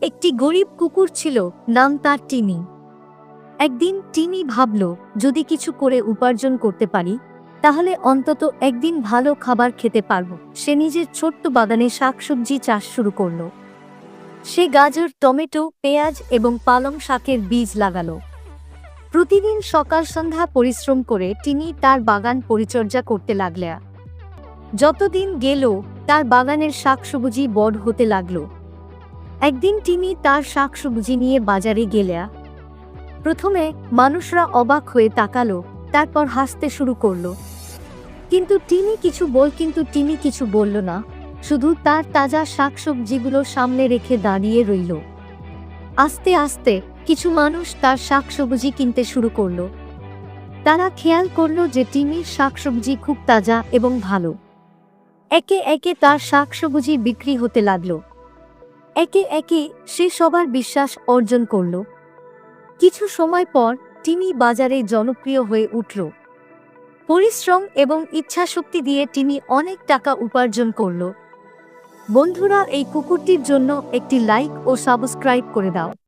একটি গরিব কুকুর ছিল, নাম তার টিনি। একদিন টিনি ভাবল, যদি কিছু করে উপার্জন করতে পারি তাহলে অন্তত একদিন ভালো খাবার খেতে পারব। সে নিজের ছোট্ট বাগানে শাকসবজি চাষ শুরু করল। সে গাজর, টমেটো, পেঁয়াজ এবং পালং শাকের বীজ লাগালো। প্রতিদিন সকাল সন্ধ্যা পরিশ্রম করে টিনি তার বাগান পরিচর্যা করতে লাগল। যতদিন গেল তার বাগানের শাকসবজি বড় হতে লাগলো। একদিন টিনি তার শাকসবজি নিয়ে বাজারে গেলে প্রথমে মানুষরা অবাক হয়ে তাকালো, তারপর হাসতে শুরু করলো। কিন্তু টিনি কিছু বলল না, শুধু তার তাজা শাকসবজিগুলো সামনে রেখে দাঁড়িয়ে রইল। আস্তে আস্তে কিছু মানুষ তার শাকসবজি কিনতে শুরু করলো। তারা খেয়াল করলো যে টিনির শাকসবজি খুব তাজা এবং ভালো। একে একে তার শাকসবজি বিক্রি হতে লাগলো। একে একে সে সবার বিশ্বাস অর্জন করল। কিছু সময় পর টিনি বাজারে জনপ্রিয় হয়ে উঠল। পরিশ্রম এবং ইচ্ছাশক্তি দিয়ে টিনি অনেক টাকা উপার্জন করল। বন্ধুরা, এই কুকুরটির জন্য একটি লাইক ও সাবস্ক্রাইব করে দাও।